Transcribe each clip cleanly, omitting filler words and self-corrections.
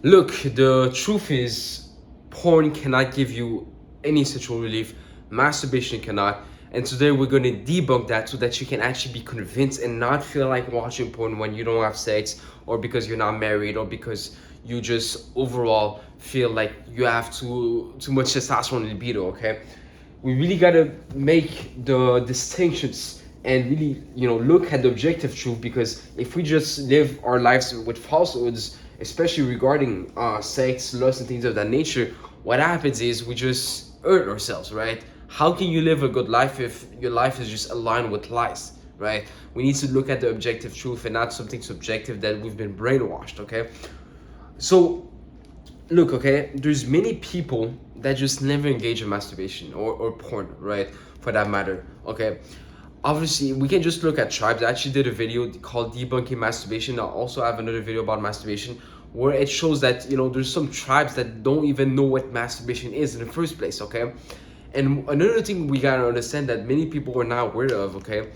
Look, the truth is, porn cannot give you any sexual relief, masturbation cannot. And today we're going to debunk that so that you can actually be convinced and not feel like watching porn when you don't have sex, or because you're not married, or because you just overall feel like you have too much testosterone and libido, okay? We really got to make the distinctions and really, look at the objective truth, because if we just live our lives with falsehoods, especially regarding sex, lust, and things of that nature, what happens is we just hurt ourselves, right? How can you live a good life if your life is just aligned with lies, right? We need to look at the objective truth and not something subjective that we've been brainwashed, okay? So, look, okay, there's many people that just never engage in masturbation or porn, right? For that matter, okay? Obviously, we can just look at tribes. I actually did a video called Debunking Masturbation. I also have another video about masturbation where it shows that, there's some tribes that don't even know what masturbation is in the first place, okay? And another thing we gotta understand that many people are not aware of, okay,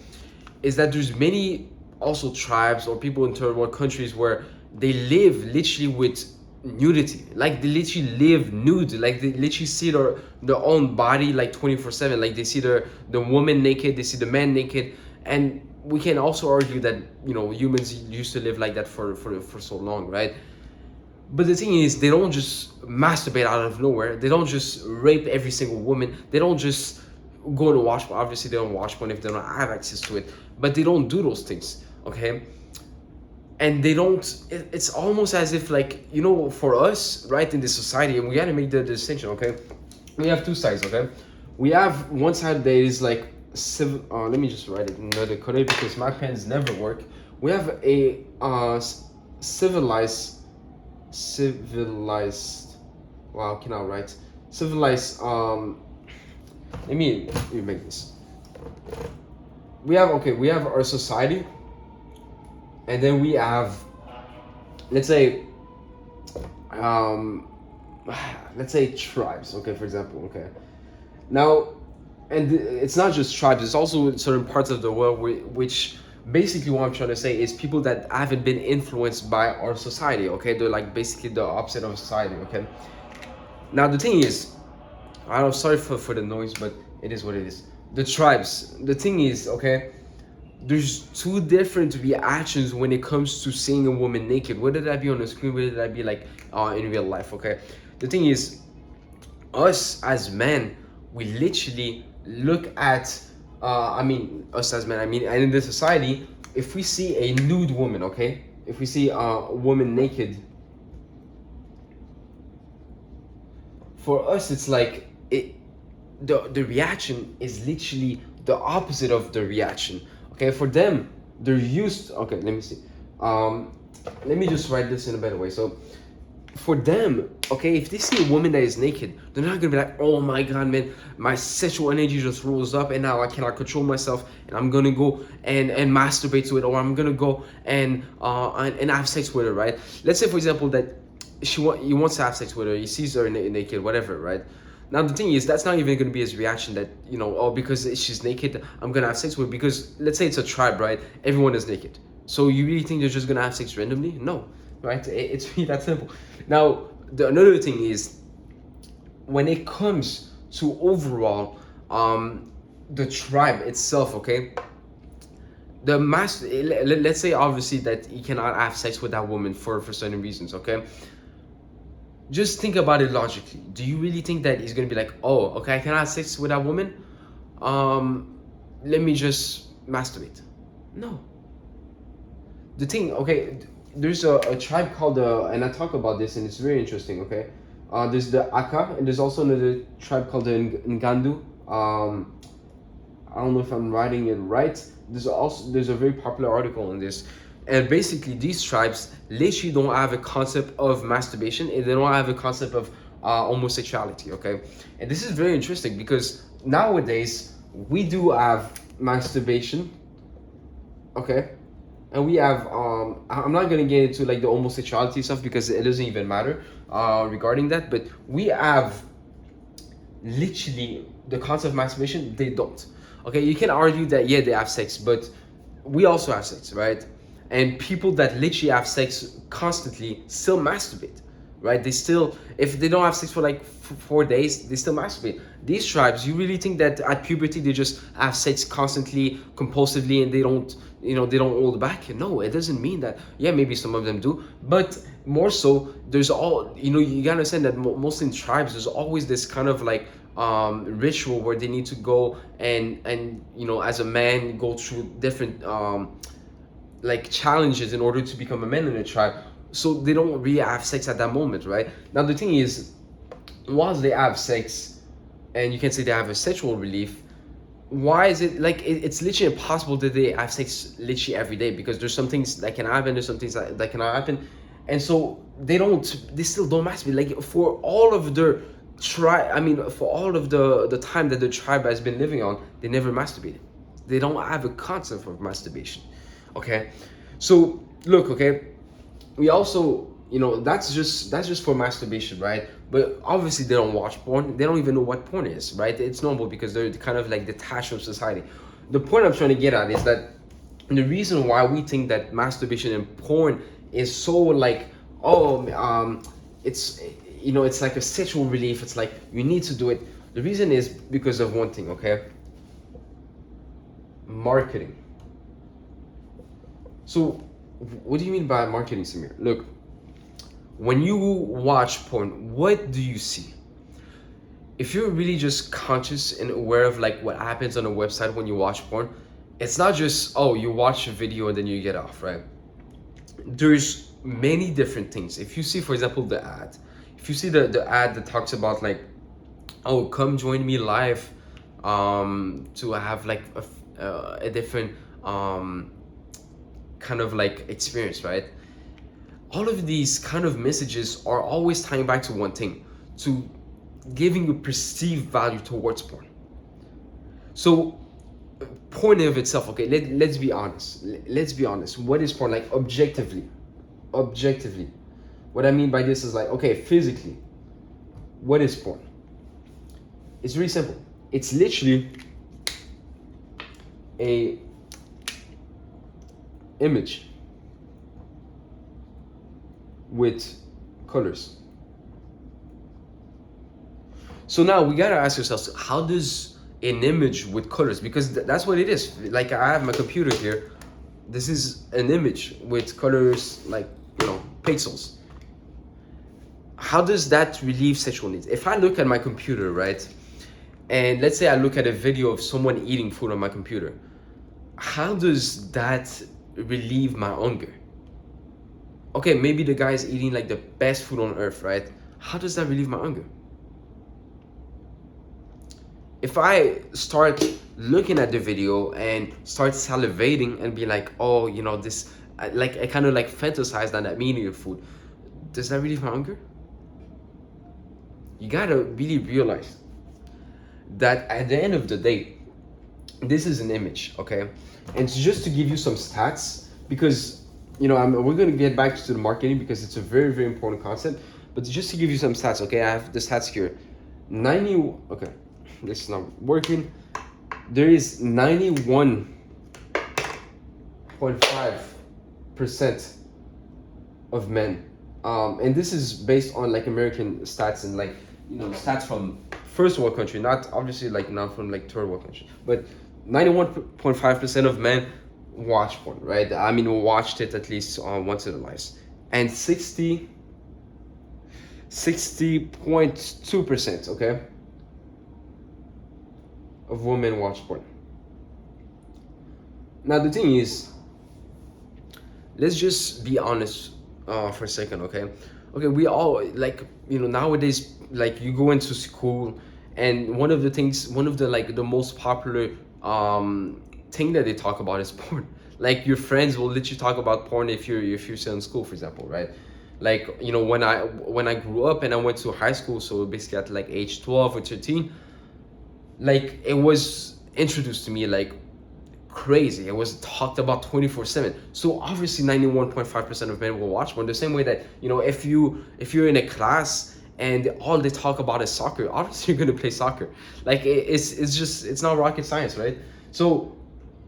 is that there's many also tribes or people in third world countries where they live literally with nudity. Like, they literally live nude. Like, they literally see their own body like 24/7. Like, they see the woman naked, they see the man naked. And we can also argue that, humans used to live like that for so long, right? But the thing is, they don't just masturbate out of nowhere. They don't just rape every single woman. They don't just go to watch porn. Obviously, they don't watch porn if they don't have access to it. But they don't do those things, okay? And they don't, it's almost as if, like, for us, right, in this society, and we gotta make the distinction, okay? We have two sides, okay? We have one side that is like civil, let me just write it in another color because my pens never work. We have a civilized, wow, I cannot write, civilized, let me make this. We have our society, and then we have, let's say tribes, okay, for example, okay? Now, and it's not just tribes, it's also certain parts of the world which basically what I'm trying to say is people that haven't been influenced by our society, okay? They're like basically the opposite of society, okay? Now, the thing is, I'm sorry for the noise, but it is what it is. The tribes, the thing is, okay, there's two different reactions when it comes to seeing a woman naked, whether that be on the screen, whether that be like in real life, okay? The thing is, us as men, we literally look at us as men, and in the society, if we see a nude woman, okay, if we see a woman naked, for us it's like the reaction is literally the opposite of the reaction, okay? For them, they're used, okay, let me see, let me just write this in a better way. So for them, okay, if they see a woman that is naked, they're not gonna be like, oh my god, man, my sexual energy just rose up and now I cannot control myself and I'm gonna go and masturbate to it, or I'm gonna go and have sex with her, right? Let's say, for example, that he wants to have sex with her, he sees her naked, whatever, right? Now, the thing is, that's not even gonna be his reaction that, oh, because she's naked, I'm gonna have sex with her. Because let's say it's a tribe, right? Everyone is naked. So you really think they're just gonna have sex randomly? No, right? It's really that simple. Now, another thing is, when it comes to overall the tribe itself, okay, let's say obviously that he cannot have sex with that woman for certain reasons, okay? Just think about it logically. Do you really think that he's gonna be like, oh, okay, I cannot have sex with that woman, let me just masturbate? No. The thing, okay, there's a tribe called and I talk about this and it's very interesting, okay? There's the Aka, and there's also another tribe called the Ngandu. I don't know if I'm writing it right. There's a very popular article on this. And basically, these tribes literally don't have a concept of masturbation, and they don't have a concept of homosexuality, okay? And this is very interesting because nowadays, we do have masturbation, okay? And we have, I'm not gonna get into like the homosexuality stuff because it doesn't even matter regarding that, but we have literally the concept of masturbation, they don't. Okay, you can argue that, yeah, they have sex, but we also have sex, right? And people that literally have sex constantly still masturbate, right? They still, if they don't have sex for like 4 days, they still masturbate. These tribes, you really think that at puberty they just have sex constantly, compulsively, and they don't, they don't hold back? No, it doesn't mean that. Yeah, maybe some of them do, but more so, there's all, you gotta understand that mostly in tribes, there's always this kind of like ritual where they need to go and as a man go through different like challenges in order to become a man in a tribe. So they don't really have sex at that moment, right? Now the thing is, once they have sex, and you can say they have a sexual relief, why is it like it's literally impossible that they have sex literally every day? Because there's some things that can happen, there's some things that cannot happen, and so they still don't masturbate. Like for all of their tribe, I mean, for all of the time that the tribe has been living on, they never masturbated. They don't have a concept of masturbation. Okay, so look, okay, we also, that's just for masturbation, right? But obviously they don't watch porn, they don't even know what porn is, right? It's normal because they're kind of like detached from society. The point I'm trying to get at is that the reason why we think that masturbation and porn is so like, it's, it's like a sexual relief, it's like you need to do it. The reason is because of one thing, okay? Marketing. So what do you mean by marketing, Samir? Look, when you watch porn, what do you see? If you're really just conscious and aware of like what happens on a website when you watch porn, it's not just, oh, you watch a video and then you get off, right? There's many different things. If you see, for example, the ad, if you see the ad that talks about like, oh, come join me live to have like a different kind of like experience, right? All of these kind of messages are always tying back to one thing, to giving you perceived value towards porn. So porn of itself, okay, let's be honest. Let's be honest. What is porn like objectively? Objectively. What I mean by this is like, okay, physically, what is porn? It's really simple. It's literally a image with colors. So now we gotta ask ourselves, how does an image with colors, because that's what it is. Like I have my computer here, this is an image with colors, like pixels. How does that relieve sexual needs? If I look at my computer, right, and let's say I look at a video of someone eating food on my computer, how does that relieve my hunger? Okay, maybe the guy's eating like the best food on earth, right? How does that relieve my hunger? If I start looking at the video and start salivating and be like, oh, this, like I kind of like fantasize on that meaning of food, does that relieve my hunger? You gotta really realize that at the end of the day, this is an image, okay? And it's just to give you some stats, because we're gonna get back to the marketing because it's a very, very important concept. But just to give you some stats, okay? I have the stats here. Okay, this is not working. There is 91.5% of men, and this is based on like American stats and like stats from first world country, not obviously like not from like third world country, but 91.5% of men watch porn, right? I mean, we watched it at least once in their lives, and 60.2%, okay, of women watch porn. Now the thing is, let's just be honest for a second, okay? Okay, we all like nowadays, like you go into school, and one of the like the most popular thing that they talk about is porn. Like your friends will literally talk about porn if you're still in school, for example, right? Like when I grew up and I went to high school, so basically at like age 12 or 13, like it was introduced to me like crazy. It was talked about 24/7. So obviously 91.5% of men will watch porn. The same way that if you're in a class and all they talk about is soccer, obviously you're gonna play soccer. Like it's not rocket science, right? So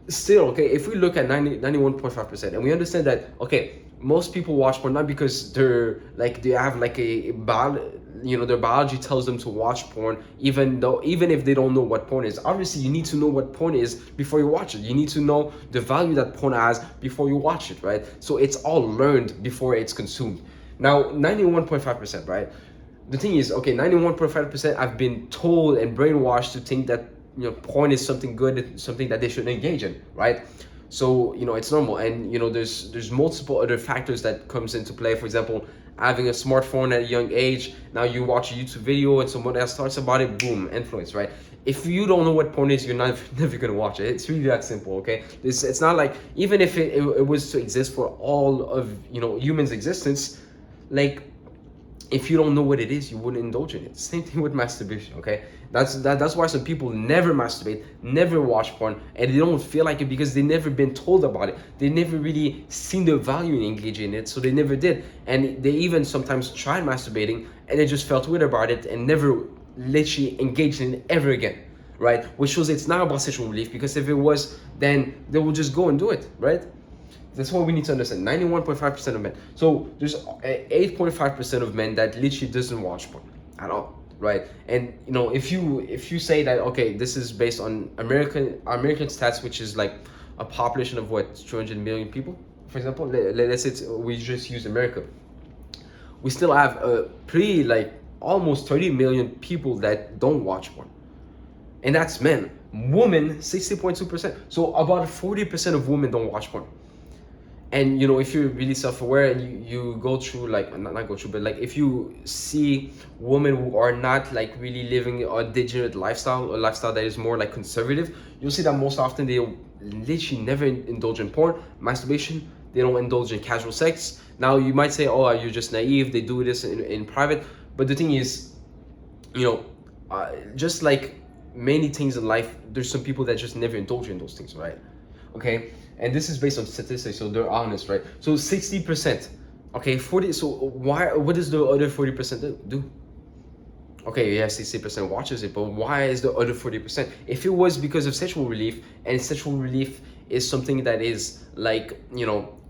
still, okay, if we look at 91.5% and we understand that, okay, most people watch porn not because they're like they have like their biology tells them to watch porn, even if they don't know what porn is. Obviously you need to know what porn is before you watch it. You need to know the value that porn has before you watch it, right? So it's all learned before it's consumed. Now 91.5%, right? The thing is, okay, 91.5% I've been told and brainwashed to think that porn is something good, something that they should engage in, right? So it's normal. And there's multiple other factors that comes into play. For example, having a smartphone at a young age. Now you watch a YouTube video and someone else talks about it, boom, influence, right? If you don't know what porn is, you're not never gonna watch it. It's really that simple, okay? It's not like, even if it was to exist for all of humans' existence, like, if you don't know what it is, you wouldn't indulge in it. Same thing with masturbation, okay? That's why some people never masturbate, never watch porn, and they don't feel like it because they never been told about it. They never really seen the value in engaging in it, so they never did. And they even sometimes tried masturbating and they just felt weird about it and never literally engaged in it ever again, right? Which shows it's not about sexual relief, because if it was, then they will just go and do it, right? That's what we need to understand. 91.5% of men. So there's 8.5% of men that literally doesn't watch porn at all, right? And if you say that, okay, this is based on American stats, which is like a population of what, 200 million people, for example. Let's say we just use America. We still have a pretty like almost 30 million people that don't watch porn, and that's men. Women, 60.2%. So about 40% of women don't watch porn. And if you're really self-aware and you go through, like, not go through, but like if you see women who are not like really living a degenerate lifestyle, a lifestyle that is more like conservative, you'll see that most often they literally never indulge in porn, masturbation. They don't indulge in casual sex. Now you might say, oh, you're just naive, they do this in private. But the thing is, just like many things in life, there's some people that just never indulge in those things, right? Okay, and this is based on statistics, so they're honest, right? So 60%, okay, 40. So what does the other 40% do? Okay, yeah, 60% watches it, but why is the other 40%? If it was because of sexual relief, and sexual relief is something that is like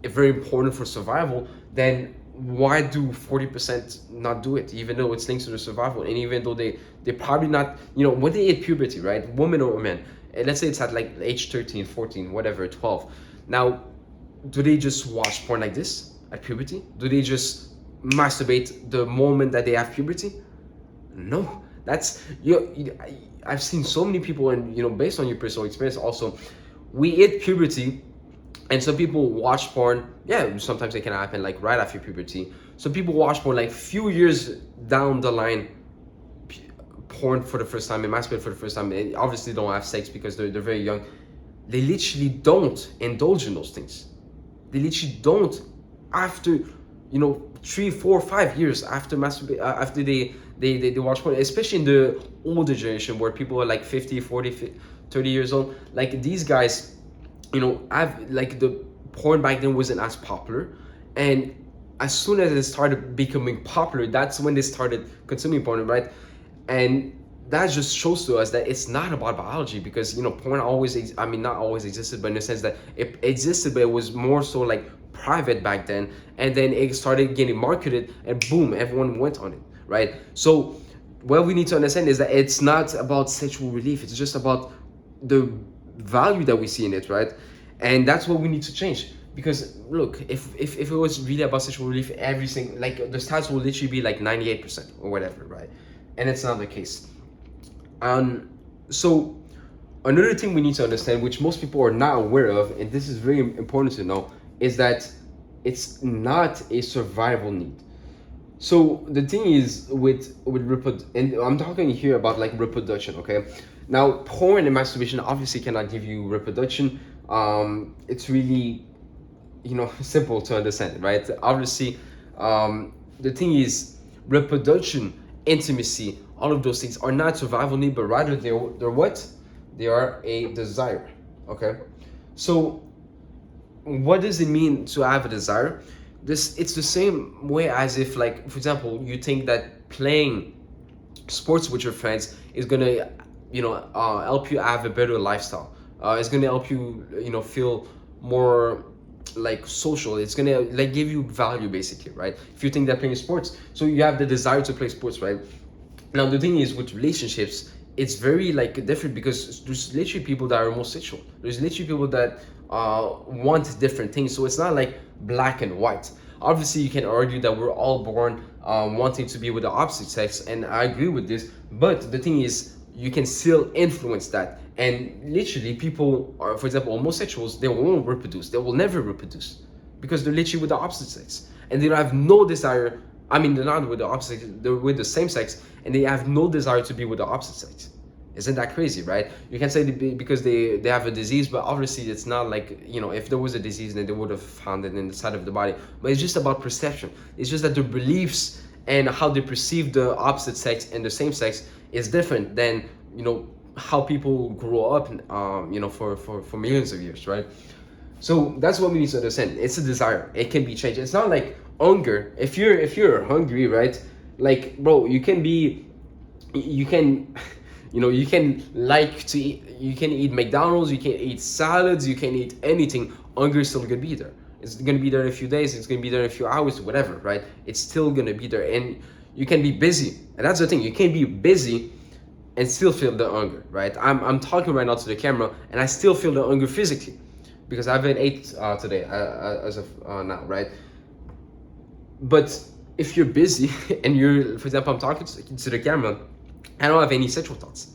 very important for survival, then why do 40% not do it, even though it's linked to their survival, and even though they probably not, when they hit puberty, right, women or men, and let's say it's at like age 13, 14, whatever, 12. Now, do they just watch porn like this at puberty? Do they just masturbate the moment that they have puberty? No. That's I've seen so many people, and based on your personal experience also, we hit puberty, and some people watch porn. Yeah, sometimes it can happen like right after puberty. Some people watch porn like few years down the line, porn for the first time, and masturbate for the first time, and obviously don't have sex because they're very young. They literally don't indulge in those things. They literally don't, after 3, 4, 5 years after masturbate, after they watch porn, especially in the older generation where people are like 50, 40, 30 years old. Like these guys, I've like the porn back then wasn't as popular, and as soon as it started becoming popular, that's when they started consuming porn, right? And that just shows to us that it's not about biology, because porn always not always existed, but in the sense that it existed, but it was more so like private back then, and then it started getting marketed, and boom, everyone went on it, right? So what we need to understand is that it's not about sexual relief, it's just about the value that we see in it, right? And that's what we need to change. Because look, if it was really about sexual relief, every single, like, the stats will literally be like 98% or whatever, right? And it's not the case. So another thing we need to understand, which most people are not aware of, and this is very important to know, is that it's not a survival need. So the thing is with and I'm talking here about like reproduction, okay? Now, porn and masturbation obviously cannot give you reproduction. It's really simple to understand, right? Obviously, the thing is, reproduction, intimacy, all of those things are not survival need, but rather they're what? They are a desire. Okay, so what does it mean to have a desire? It's the same way as if, like, for example, you think that playing sports with your friends is gonna help you have a better lifestyle. It's gonna help you feel more like social, it's gonna like give you value basically, right? If you think that playing sports, so you have the desire to play sports, right? Now the thing is with relationships, it's very like different because there's literally people that are homosexual. There's literally people that want different things. So it's not like black and white. Obviously, you can argue that we're all born wanting to be with the opposite sex, and I agree with this. But the thing is, you can still influence that. And literally, people are, for example, homosexuals, they won't reproduce. They will never reproduce because they're literally with the opposite sex, and they have no desire. I mean, they're not with the opposite sex, they're with the same sex, and they have no desire to be with the opposite sex. Isn't that crazy, right? You can say because they have a disease, but obviously it's not like, if there was a disease, then they would have found it in the side of the body. But it's just about perception. It's just that their beliefs and how they perceive the opposite sex and the same sex is different than, how people grow up, for millions of years, right? So that's what we need to understand. It's a desire. It can be changed. It's not like hunger. If you're hungry, right? Like, bro, you can you can like to eat, you can eat McDonald's, you can eat salads, you can eat anything. Hunger is still gonna be there. It's gonna be there in a few days, it's gonna be there in a few hours, whatever, right? It's still gonna be there. And you can be busy. And that's the thing, you can be busy and still feel the hunger, right? I'm talking right now to the camera and I still feel the hunger physically because I haven't ate today as of now, right? But if you're busy and you're, for example, I'm talking to the camera, I don't have any sexual thoughts.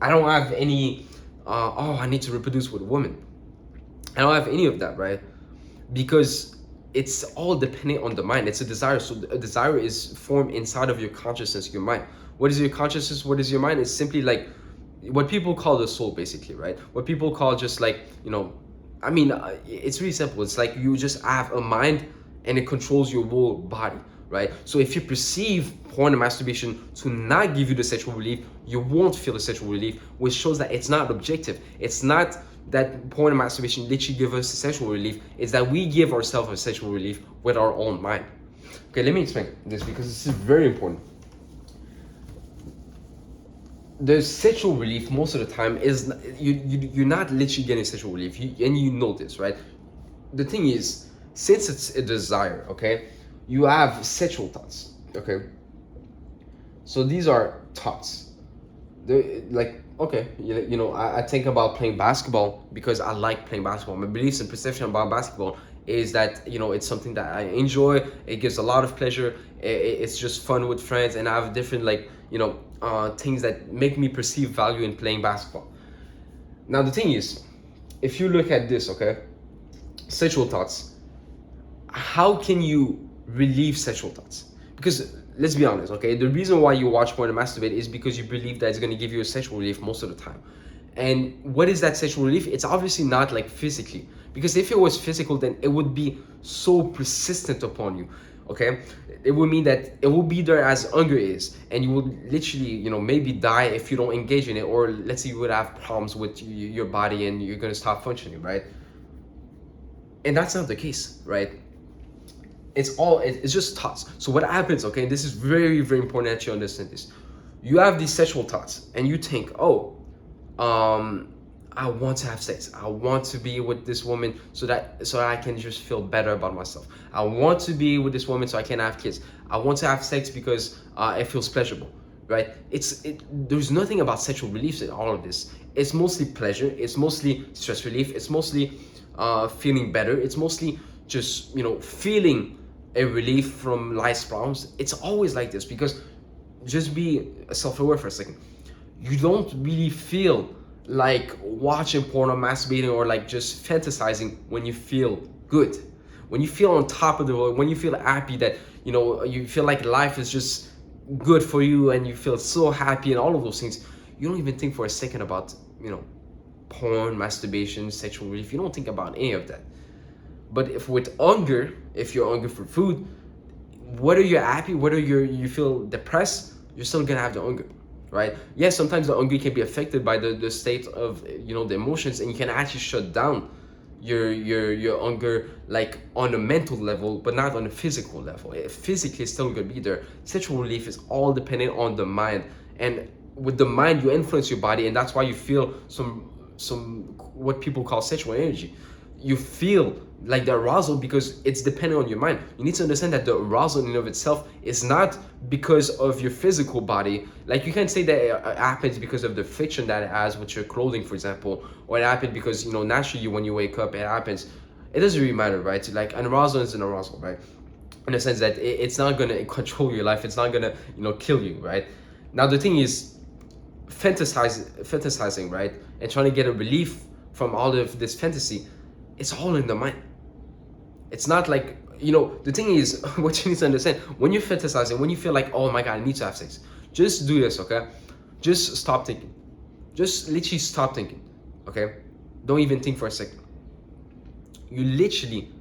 I don't have any, I need to reproduce with a woman. I don't have any of that, right? Because it's all dependent on the mind. It's a desire. So a desire is formed inside of your consciousness, your mind. What is your consciousness? What is your mind? It's simply like what people call the soul, basically, right? What people call just like, it's really simple. It's like you just have a mind and it controls your whole body, right? So if you perceive porn and masturbation to not give you the sexual relief, you won't feel the sexual relief, which shows that it's not objective. It's not that porn and masturbation literally give us a sexual relief. It's that we give ourselves a sexual relief with our own mind. Okay, let me explain this because this is very important. The sexual relief most of the time is you're not literally getting sexual relief, and you know this, right? The thing is, since it's a desire, okay, you have sexual thoughts, okay? So these are thoughts. They're like, okay, I think about playing basketball because I like playing basketball. My beliefs and perception about basketball is that, it's something that I enjoy. It gives a lot of pleasure. It's just fun with friends, and I have different things that make me perceive value in playing basketball. Now the thing is, if you look at this, okay, sexual thoughts, how can you relieve sexual thoughts? Because let's be honest, okay, the reason why you watch porn and masturbate is because you believe that it's going to give you a sexual relief most of the time. And what is that sexual relief? It's obviously not like physically, because if it was physical, then it would be so persistent upon you, okay? It would mean that it will be there as hunger is, and you would literally, maybe die if you don't engage in it, or let's say you would have problems with your body and you're going to stop functioning, right? And that's not the case, right? It's just thoughts. So what happens, okay, this is very, very important that you understand this. You have these sexual thoughts and you think, I want to have sex. I want to be with this woman so that I can just feel better about myself. I want to be with this woman so I can have kids. I want to have sex because it feels pleasurable, right? There's nothing about sexual relief in all of this. It's mostly pleasure. It's mostly stress relief. It's mostly feeling better. It's mostly just, feeling a relief from life's problems. It's always like this because just be self-aware for a second. You don't really feel like watching porn or masturbating or like just fantasizing when you feel good, when you feel on top of the world, when you feel happy that you feel like life is just good for you and you feel so happy and all of those things. You don't even think for a second about porn, masturbation, sexual relief. You don't think about any of that. But if with hunger, if you're hungry for food, whether you're happy, whether you feel depressed, you're still gonna have the hunger, right? Yes, sometimes the hunger can be affected by the state of the emotions, and you can actually shut down your hunger like on a mental level, but not on a physical level. Physically, it's still gonna be there. Sexual relief is all dependent on the mind, and with the mind, you influence your body, and that's why you feel some what people call sexual energy. you feel like the arousal because it's dependent on your mind. You need to understand that the arousal in and of itself is not because of your physical body. Like you can't say that it happens because of the friction that it has with your clothing, for example, or it happened because naturally when you wake up it happens. It doesn't really matter, right? Like an arousal is an arousal, right? In the sense that it's not gonna control your life. It's not gonna kill you, right? Now the thing is, fantasizing, right, and trying to get a relief from all of this fantasy, it's all in the mind. It's not like, the thing is, what you need to understand, when you're fantasizing, when you feel like, oh my god, I need to have sex, just do this, okay? Just stop thinking. Just literally stop thinking, okay? Don't even think for a second. You literally,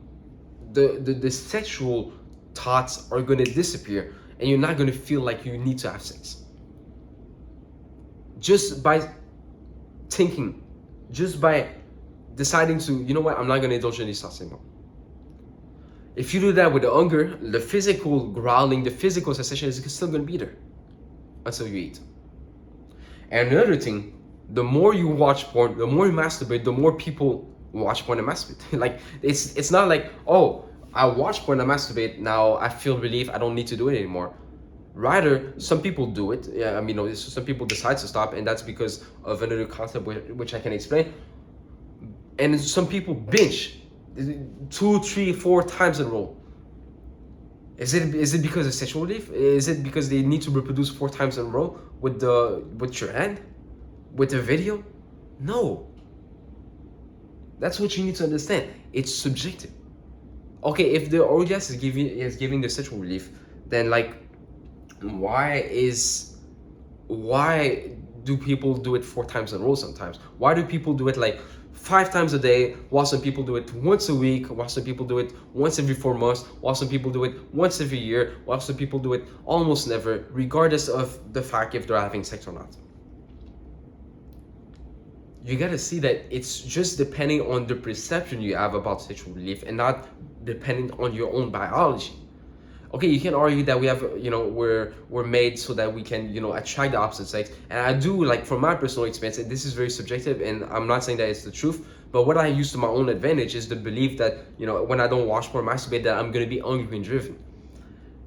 the sexual thoughts are gonna disappear and you're not gonna feel like you need to have sex. Just by thinking, just by deciding to, you know what, I'm not gonna indulge in these thoughts anymore. If you do that with the hunger, the physical growling, the physical sensation is still gonna be there until you eat. And another thing, the more you watch porn, the more you masturbate, the more people watch porn and masturbate. Like it's not like, oh, I watch porn and masturbate, now I feel relief, I don't need to do it anymore. Rather, some people do it. Yeah, I mean, some people decide to stop, and that's because of another concept which I can explain. And some people binge 2, 3, 4 times in a row. Is it because of sexual relief? Is it because they need to reproduce 4 times in a row with your hand, with the video? No. That's what you need to understand. It's subjective. Okay, if the orgasm is giving the sexual relief, then like, why do people do it 4 times in a row sometimes? Why do people do it like 5 times a day, while some people do it once a week, while some people do it once every 4 months, while some people do it once every year, while some people do it almost never, regardless of the fact if they're having sex or not? You gotta see that it's just depending on the perception you have about sexual relief and not dependent on your own biology. Okay, you can argue that we have, we're made so that we can, attract the opposite sex. And I do, like, from my personal experience, and this is very subjective, and I'm not saying that it's the truth, but what I use to my own advantage is the belief that, when I don't watch porn, masturbate, that I'm gonna be hungry and driven.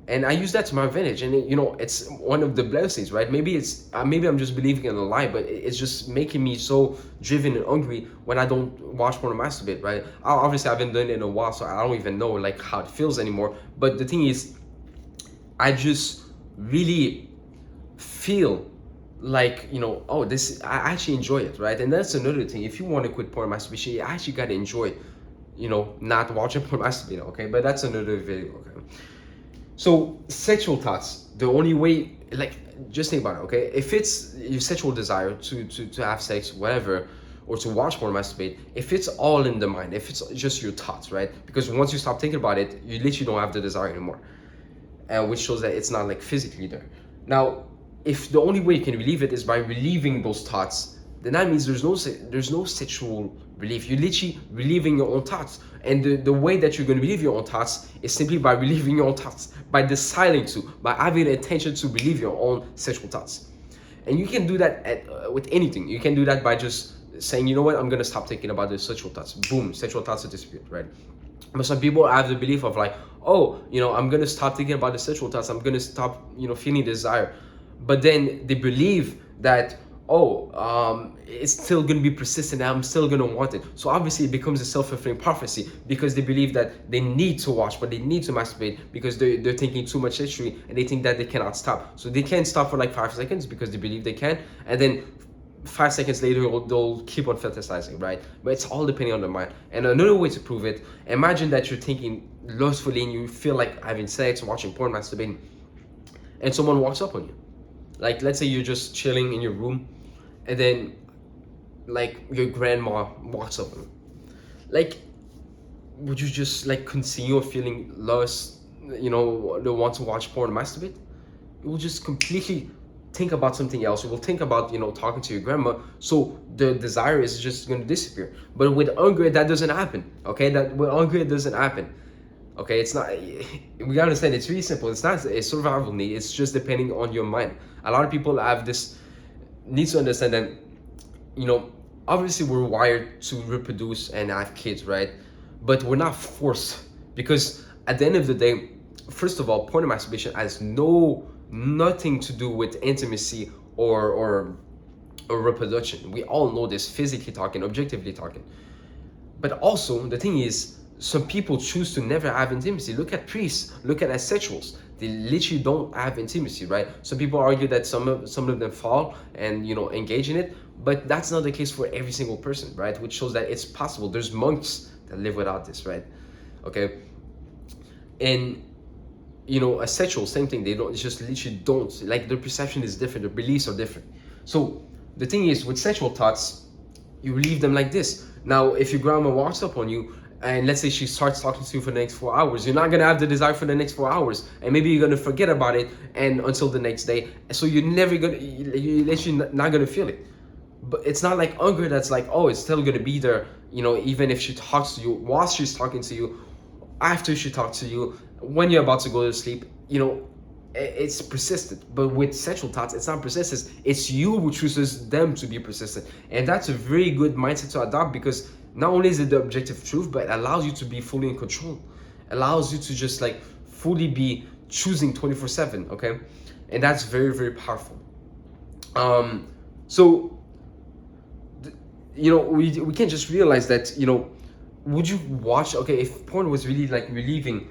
And I use that to my advantage, and it's one of the blessings, right? Maybe I'm just believing in a lie, but it's just making me so driven and hungry when I don't watch porn or masturbate, right? Obviously, I haven't done it in a while, so I don't even know like how it feels anymore. But the thing is, I just really feel like, oh, I actually enjoy it, right? And that's another thing. If you want to quit porn masturbation, you actually gotta enjoy, not watching porn masturbation, okay? But that's another video, okay? So sexual thoughts, the only way, like, just think about it, okay? If it's your sexual desire to have sex, whatever, or to watch porn, masturbate, if it's all in the mind, if it's just your thoughts, right? Because once you stop thinking about it, you literally don't have the desire anymore, which shows that it's not like physically there. Now, if the only way you can relieve it is by relieving those thoughts, then that means there's no sexual relief. You're literally relieving your own thoughts. And the way that you're going to relieve your own thoughts is simply by relieving your own thoughts, by deciding to, by having the intention to relieve your own sexual thoughts. And you can do that with anything. You can do that by just saying, you know what, I'm going to stop thinking about the sexual thoughts. Boom, sexual thoughts have disappeared, right? But some people have the belief of like, oh, I'm going to stop thinking about the sexual thoughts. I'm going to stop, feeling desire. But then they believe that, it's still going to be persistent and I'm still going to want it. So obviously it becomes a self-fulfilling prophecy because they believe that they need to watch, but they need to masturbate because they're thinking too much sexually and they think that they cannot stop. So they can't stop for like 5 seconds because they believe they can. And then 5 seconds later, they'll keep on fantasizing, right? But it's all depending on the mind. And another way to prove it, imagine that you're thinking lustfully and you feel like having sex, watching porn, masturbating, and someone walks up on you. Like, let's say you're just chilling in your room, and then, like, your grandma walks up on you. Like, would you just, like, continue feeling lust, the want to watch porn and masturbate? You will just completely think about something else. You will think about, talking to your grandma. So the desire is just going to disappear. But with hunger, that doesn't happen, okay? With hunger, it doesn't happen. Okay, it's not, we gotta understand, it's really simple. It's not a survival need, it's just depending on your mind. A lot of people have this, need to understand that, obviously we're wired to reproduce and have kids, right? but we're not forced, because at the end of the day, first of all, porn and masturbation has nothing to do with intimacy or reproduction. We all know this, physically talking, objectively talking. But also, the thing is, some people choose to never have intimacy. Look at priests, look at asexuals. They literally don't have intimacy, right? Some people argue that some of them fall and, you know, engage in it, but that's not the case for every single person, right? Which shows that it's possible. There's monks that live without this, right? Okay. And, you know, asexual, same thing. They don't, just literally don't, like, their perception is different, their beliefs are different. So the thing is, with sexual thoughts, you leave them like this. Now, if your grandma walks up on you and let's say she starts talking to you for the next 4 hours, you're not gonna have the desire for the next 4 hours, and maybe you're gonna forget about it and until the next day. So you're never gonna, you're literally not gonna feel it. But it's not like hunger that's like, oh, it's still gonna be there, you know, even if she talks to you, while she's talking to you, after she talks to you, when you're about to go to sleep, you know, it's persistent. But with sexual thoughts, it's not persistent. It's you who chooses them to be persistent. And that's a very good mindset to adopt, because not only is it the objective truth, but it allows you to be fully in control. It allows you to just like fully be choosing 24/7, okay? And that's very, very powerful. So, you know, we can just realize that, you know, would you watch, okay, if porn was really like relieving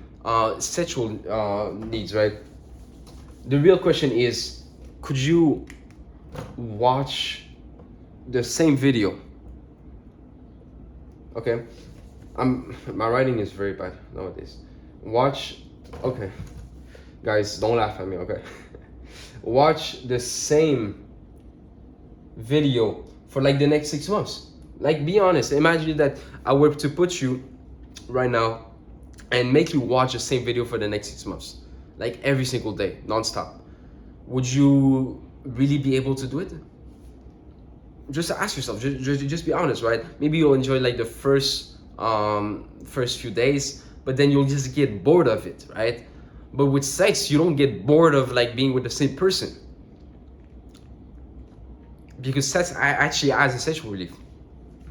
sexual needs, right? The real question is, could you watch the same video? Okay, my writing is very bad nowadays. Watch, okay, guys, don't laugh at me, okay? Watch the same video for like the next 6 months. Like, be honest. Imagine that I were to put you right now and make you watch the same video for the next 6 months, like every single day, nonstop. Would you really be able to do it? Just ask yourself. Just be honest, right? Maybe you'll enjoy like the first few days, but then you'll just get bored of it, right? But with sex, you don't get bored of like being with the same person, because sex actually adds a sexual relief.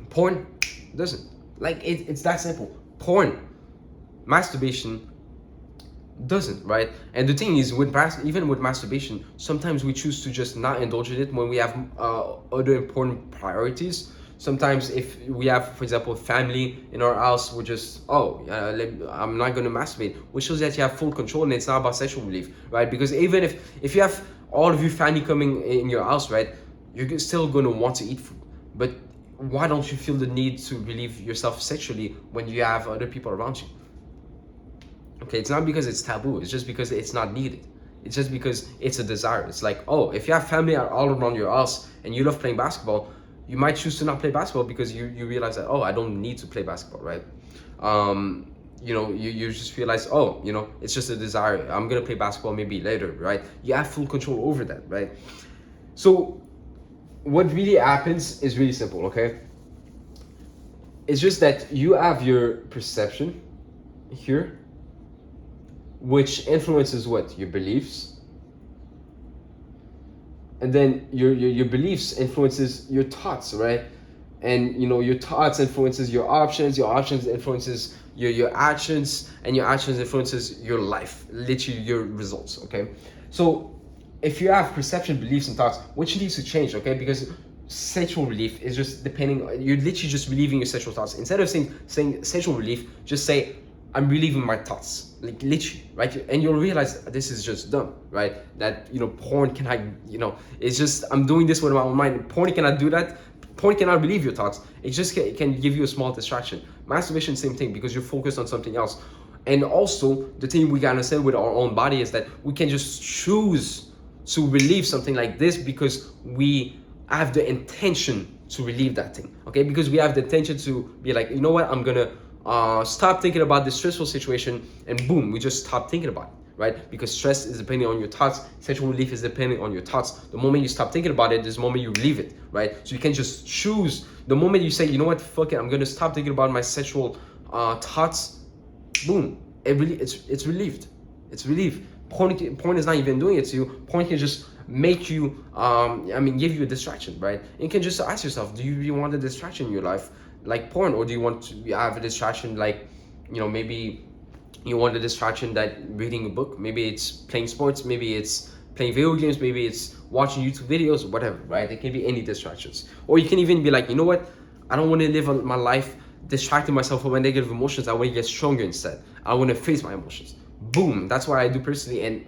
Porn doesn't. Like, it's that simple. Porn, masturbation doesn't, right? And the thing is, even with masturbation, sometimes we choose to just not indulge in it when we have other important priorities. Sometimes if we have, for example, family in our house, we're just, I'm not going to masturbate, which shows that you have full control and it's not about sexual relief, right? Because even if you have all of your family coming in your house, right, you're still going to want to eat food. But why don't you feel the need to relieve yourself sexually when you have other people around you? Okay, it's not because it's taboo, it's just because it's not needed. It's just because it's a desire. It's like, oh, if you have family all around your house and you love playing basketball, you might choose to not play basketball because you realize that, oh, I don't need to play basketball, right? You know, you just realize, oh, you know, it's just a desire. I'm gonna play basketball maybe later, right? You have full control over that, right? So what really happens is really simple, okay? It's just that you have your perception here, which influences what? Your beliefs. And then your beliefs influences your thoughts, right? And you know, your thoughts influences your options influences your actions, and your actions influences your life, literally your results, okay? So if you have perception, beliefs, and thoughts, which needs to change, okay? Because sexual relief is just depending, you're literally just relieving your sexual thoughts. Instead of saying sexual relief, just say, I'm relieving my thoughts, like literally, right? And you'll realize this is just dumb, right? That, you know, porn cannot, you know, it's just, I'm doing this with my own mind. Porn cannot do that. Porn cannot relieve your thoughts. It just can give you a small distraction. Masturbation, same thing, because you're focused on something else. And also, the thing we gotta understand with our own body is that we can just choose to relieve something like this because we have the intention to relieve that thing, okay? Because we have the intention to be like, you know what, I'm gonna stop thinking about this stressful situation, and boom, we just stop thinking about it, right? Because stress is depending on your thoughts, sexual relief is depending on your thoughts. The moment you stop thinking about it is the moment you relieve it, right? So you can just choose. The moment you say, you know what, fuck it, I'm gonna stop thinking about my sexual thoughts, boom, it's relieved. It's relieved. Porn is not even doing it to you. Porn can just make you give you a distraction, right? You can just ask yourself, do you really want a distraction in your life? like porn, or do you want to have a distraction like, maybe you want a distraction that reading a book, maybe it's playing sports, maybe it's playing video games, maybe it's watching YouTube videos, whatever, right? It can be any distractions. Or you can even be like, you know what, I don't want to live my life distracting myself from my negative emotions. I want to get stronger instead. I want to face my emotions. Boom, that's what I do personally, and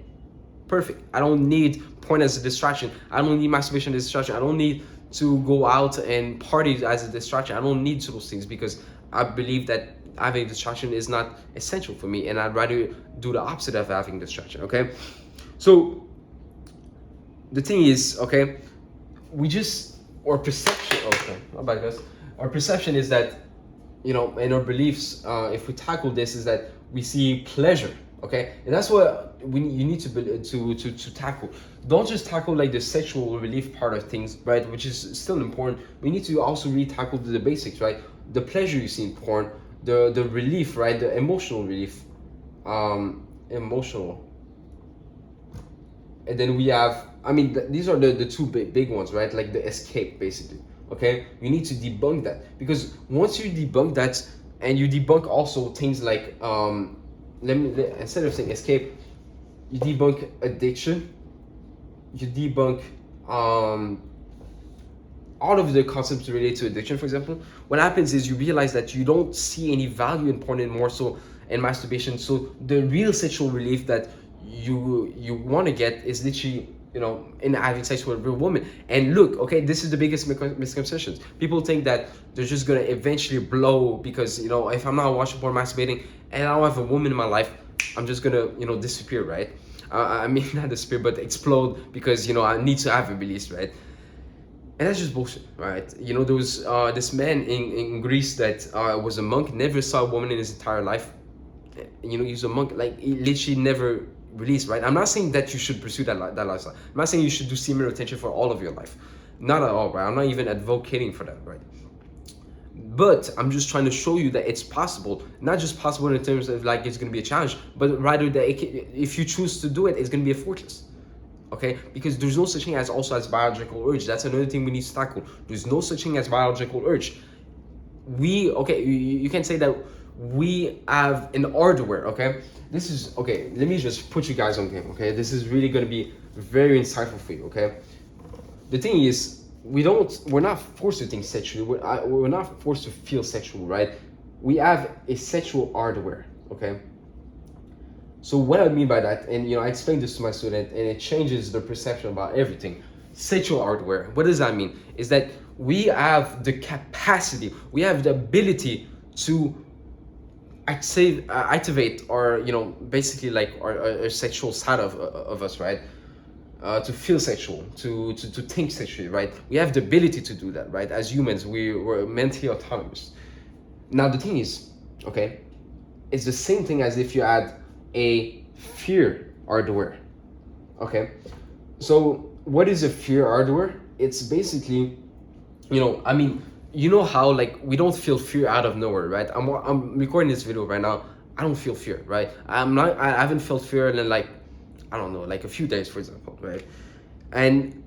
perfect. I don't need porn as a distraction. I don't need masturbation as a distraction. I don't need to go out and party as a distraction. I don't need those things, because I believe that having distraction is not essential for me, and I'd rather do the opposite of having distraction. Okay, so the thing is, okay, we just, our perception, okay, my bad guys, our perception is that, and our beliefs, if we tackle this, is that we see pleasure, okay, and that's what you need to tackle. Don't just tackle like the sexual relief part of things, right, which is still important. We need to also really tackle the basics, right? The pleasure you see in porn, the relief, right, the emotional relief, emotional. And then we have, I mean, these are the two big ones, right? Like the escape, basically. Okay, you need to debunk that, because once you debunk that, and you debunk also things like, instead of saying escape, you debunk addiction, you debunk all of the concepts related to addiction. For example, what happens is you realize that you don't see any value in porn anymore, so, and masturbation. So the real sexual relief that you want to get is literally, in having sex with a real woman. And look, okay, this is the biggest misconceptions. People think that they're just gonna eventually blow, because, if I'm not watching porn, masturbating, and I don't have a woman in my life, I'm just gonna, disappear, right? I mean, not disappear, but explode, because, I need to have a release, right? And that's just bullshit, right? There was this man in Greece that was a monk, never saw a woman in his entire life. He's a monk, like, he literally never released, right? I'm not saying that you should pursue that lifestyle. I'm not saying you should do semen retention for all of your life. Not at all, right? I'm not even advocating for that, right? But I'm just trying to show you that it's possible. Not just possible in terms of like it's going to be a challenge, but rather that if you choose to do it, it's going to be effortless. Okay, because there's no such thing as biological urge. That's another thing we need to tackle. There's no such thing as biological urge. You can say that we have an hardware. Okay, this is okay. Let me just put you guys on game. Okay, this is really going to be very insightful for you. Okay, the thing is, we're not forced to think sexually. We're not forced to feel sexual, right? We have a sexual hardware. Okay. So what I mean by that, and I explained this to my student, and it changes the perception about everything. Sexual hardware. What does that mean? Is that we have the capacity, we have the ability to activate our, basically like our sexual side of us, right? To feel sexual, to think sexually, right? We have the ability to do that, right? As humans, we're mentally autonomous. Now the thing is, okay, it's the same thing as if you had a fear hardware. Okay, so what is a fear hardware? It's basically, how like we don't feel fear out of nowhere, right? I'm recording this video right now. I don't feel fear, right? I haven't felt fear in like, I don't know, like a few days, for example, right? And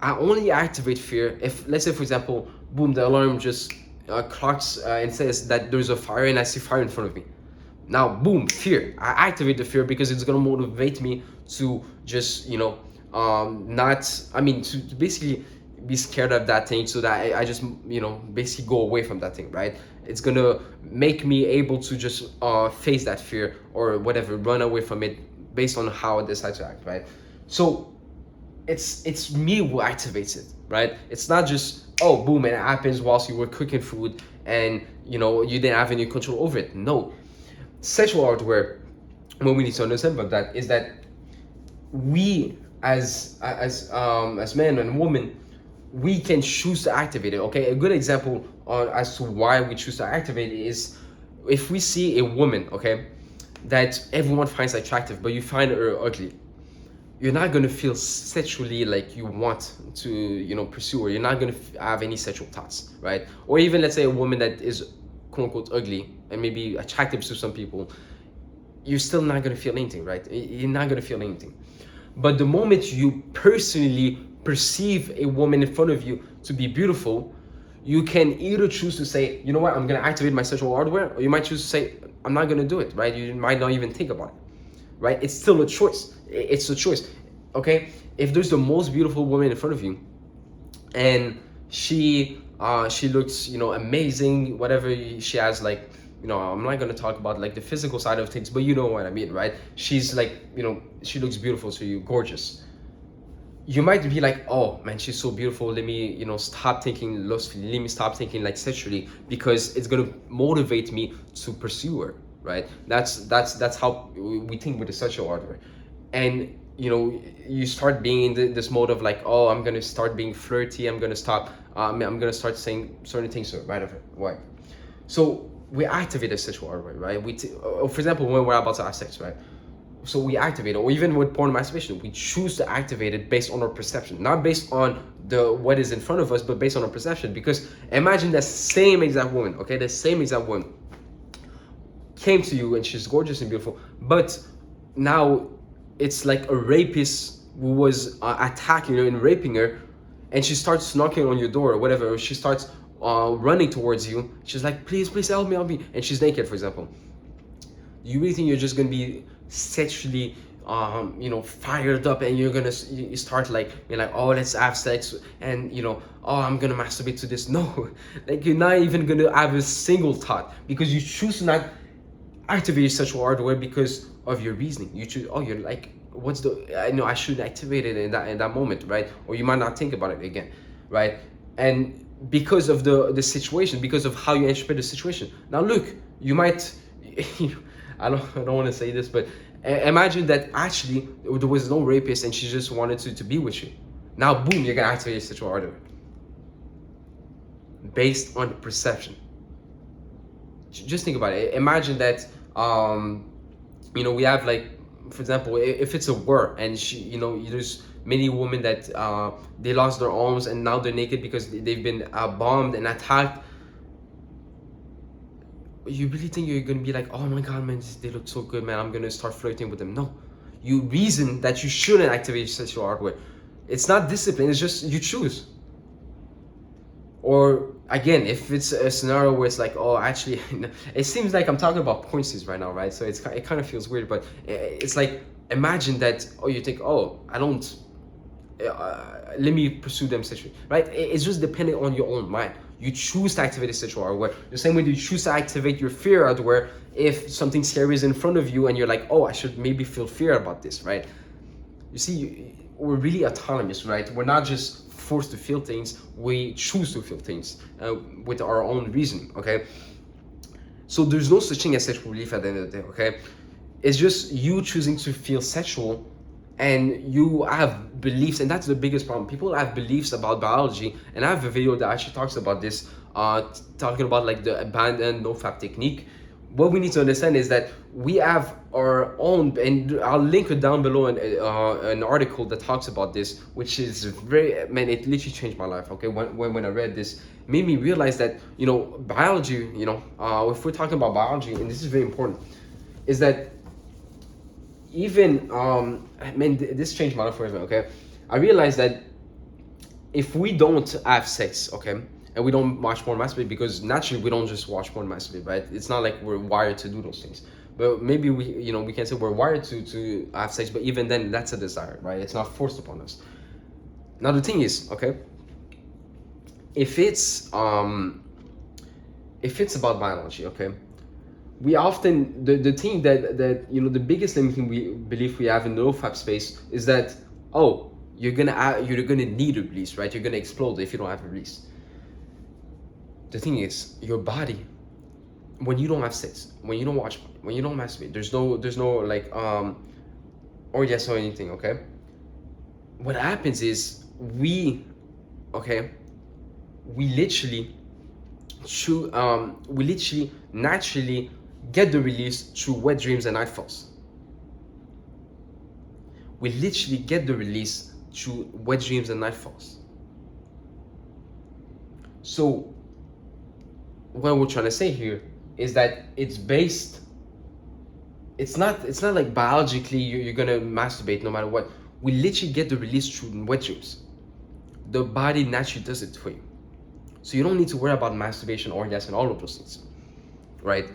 I only activate fear if, let's say, for example, boom, the alarm just clocks and says that there's a fire, and I see fire in front of me. Now, boom, fear. I activate the fear because it's gonna motivate me to just, to basically be scared of that thing, so that I just, basically go away from that thing, right? It's gonna make me able to just face that fear or whatever, run away from it based on how I decide to act, right? So it's me who activates it, right? It's not just, oh, boom, and it happens whilst you were cooking food and, you didn't have any control over it. No. Sexual hardware, what we need to understand about that is that we as men and women, we can choose to activate it. Okay, a good example as to why we choose to activate it is if we see a woman, okay, that everyone finds attractive, but you find her ugly, you're not going to feel sexually like you want to pursue her. You're not going to have any sexual thoughts, right? Or even, let's say, a woman that is quote unquote ugly and maybe attractive to some people, you're still not going to feel anything, right? You're not going to feel anything. But the moment you personally perceive a woman in front of you to be beautiful, You can either choose to say, you know what, I'm gonna activate my sexual hardware, or you might choose to say, I'm not gonna do it, right? You might not even think about it, right? It's still a choice. It's a choice, okay? If there's the most beautiful woman in front of you, and she looks, you know, amazing, whatever she has, like, you know, I'm not gonna talk about like the physical side of things, but you know what I mean, right? She's like, you know, she looks beautiful to you, gorgeous. You might be like, oh man, she's so beautiful, let me, you know, stop thinking lustfully, let me stop thinking like sexually, because it's gonna motivate me to pursue her, right? That's how we think with the sexual hardware. And you know, you start being in this mode of like, oh, I'm gonna start being flirty, I'm gonna stop, I'm gonna start saying certain things to her, right? Why? So we activate a sexual hardware, right? For example, when we're about to have sex, right? So we activate it, or even with porn and masturbation, we choose to activate it based on our perception, not based on the what is in front of us, but based on our perception. Because imagine that same exact woman, okay, the same exact woman came to you and she's gorgeous and beautiful, but now it's like a rapist who was attacking her and raping her, and she starts knocking on your door or whatever, or she starts running towards you. She's like, please, please help me, and she's naked, for example. You really think you're just gonna be sexually you know, fired up, and you're gonna you start like, you're like, oh, let's have sex, and you know, oh, I'm gonna masturbate to this? No. Like, you're not even gonna have a single thought, because you choose to not activate your sexual hardware because of your reasoning. You choose, oh, you're like, what's the, I know I should activate it in that moment, right? Or you might not think about it again, right? And because of the situation, because of how you interpret the situation. Now look, you might I don't want to say this, but imagine that actually there was no rapist and she just wanted to be with you. Now boom, you're gonna activate your sexual hardware based on perception. Just think about it. Imagine that you know, we have like, for example, if it's a war, and she, you know, there's many women that they lost their arms and now they're naked because they've been bombed and attacked. You really think you're gonna be like, oh my god, man, they look so good, man, I'm gonna start flirting with them? No. You reason that you shouldn't activate sexual hardware. It's not discipline, it's just you choose. Or again, if it's a scenario where it's like, oh, actually, it seems like I'm talking about points right now, right? So it kind of feels weird, but it's like, imagine that, oh, you think, oh, I don't, let me pursue them sexually, right? It's just depending on your own mind. You choose to activate a sexual hardware the same way you choose to activate your fear hardware if something scary is in front of you and you're like, oh, I should maybe feel fear about this, right? You see, we're really autonomous, right? We're not just forced to feel things, we choose to feel things with our own reasoning, okay? So there's no such thing as sexual relief at the end of the day, okay? It's just you choosing to feel sexual, and you have beliefs, and that's the biggest problem. People have beliefs about biology, and I have a video that actually talks about this, talking about like the abandoned nofap technique. What we need to understand is that we have our own, and I'll link it down below an article that talks about this, which is very, man, it literally changed my life, okay? When I read this, it made me realize that, you know, biology, you know, if we're talking about biology, and this is very important, is that even, man, this changed my life forever, okay? I realized that if we don't have sex, okay, and we don't watch porn masturbate, because naturally we don't just watch porn masturbate, right? It's not like we're wired to do those things. But maybe we, you know, we can say we're wired to have sex, but even then, that's a desire, right? It's not forced upon us. Now the thing is, okay, if it's about biology, okay, we often, the thing that you know, the biggest limiting belief we have in the nofap space is that, oh, you're gonna need a release, right? You're gonna explode if you don't have a release. The thing is, your body, when you don't have sex, when you don't watch, when you don't masturbate, there's no like or yes or anything, okay? What happens is we literally naturally get the release through wet dreams and nightfalls. We literally get the release through wet dreams and nightfalls. So what we're trying to say here is that it's not like biologically you're gonna masturbate no matter what. We literally get the release through wet dreams. The body naturally does it for you. So you don't need to worry about masturbation, orgasm, and all of those things, right?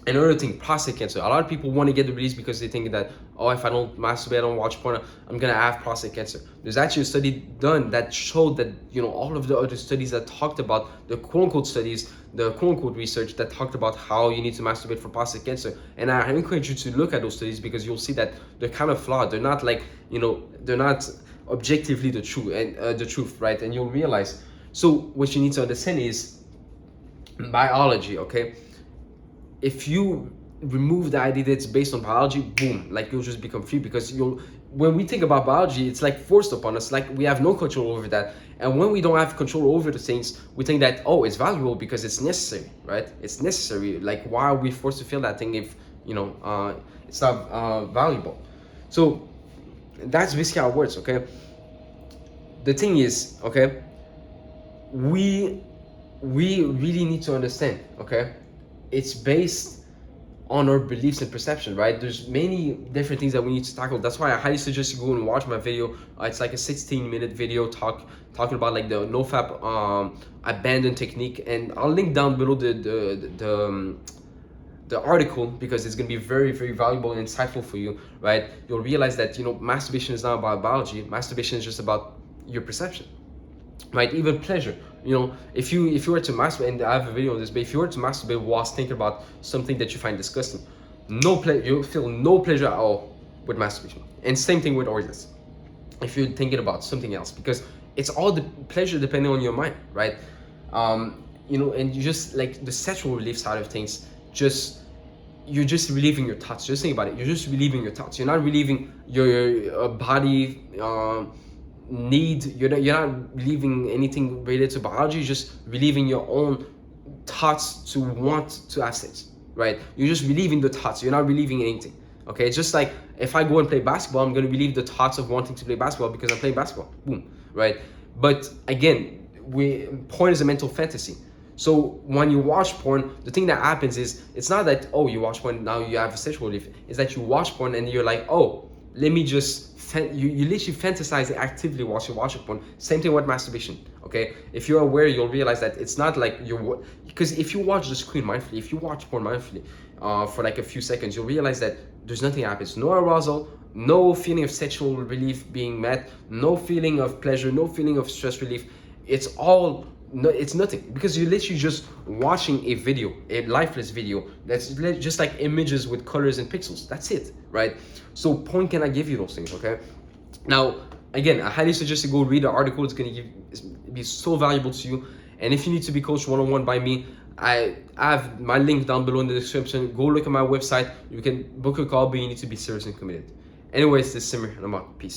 Another thing, prostate cancer. A lot of people want to get the release because they think that, oh, if I don't masturbate, I don't watch porn, I'm gonna have prostate cancer. There's actually a study done that showed that, you know, all of the other studies that talked about the quote-unquote studies, the quote-unquote research that talked about how you need to masturbate for prostate cancer. And I encourage you to look at those studies because you'll see that they're kind of flawed. They're not like, you know, they're not objectively the truth, and the truth, right? And you'll realize. So what you need to understand is biology, okay? If you remove the idea that it's based on biology, boom, like you'll just become free, because you'll, when we think about biology, it's like forced upon us, like we have no control over that. And when we don't have control over the things, we think that, oh, it's valuable because it's necessary, right? It's necessary. Like, why are we forced to feel that thing if, you know, it's not valuable? So that's basically how it works, okay? The thing is, okay, we really need to understand, okay, it's based on our beliefs and perception, right? There's many different things that we need to tackle. That's why I highly suggest you go and watch my video. It's like a 16-minute video talking about like the nofap abandon technique, and I'll link down below the article, because it's going to be very, very valuable and insightful for you, right? You'll realize that, you know, masturbation is not about biology. Masturbation is just about your perception, right? Even pleasure, you know, if you were to masturbate, and I have a video on this, but if you were to masturbate whilst thinking about something that you find disgusting, you'll feel no pleasure at all with masturbation. And same thing with orgasms, if you're thinking about something else, because it's all the pleasure depending on your mind, right? You know, and you just like the sexual relief side of things, you're just relieving your thoughts. Just think about it. You're just relieving your thoughts. You're not relieving your body need. You're not relieving anything related to biology. You're just relieving your own thoughts to want to have sex, right? You're just relieving the thoughts. You're not relieving anything. Okay, it's just like if I go and play basketball, I'm gonna relieve the thoughts of wanting to play basketball because I'm playing basketball. Boom, right? But again, porn is a mental fantasy. So when you watch porn, the thing that happens is, it's not that, oh, you watch porn, now you have a sexual relief. It's that you watch porn and you're like, oh, let me just, you literally fantasize actively whilst you watch porn. Same thing with masturbation, okay? If you're aware, you'll realize that it's not like because if you watch the screen mindfully, if you watch porn mindfully for like a few seconds, you'll realize that there's nothing happens. No arousal, no feeling of sexual relief being met, no feeling of pleasure, no feeling of stress relief. It's all, no, it's nothing, because you're literally just watching a video, a lifeless video that's just like images with colors and pixels. That's it, right? So porn cannot give you those things, okay? Now, again, I highly suggest you go read the article. It's going to be so valuable to you. And if you need to be coached one-on-one by me, I have my link down below in the description. Go look at my website. You can book a call, but you need to be serious and committed. Anyways, this is Simmer, and I'm out. Peace.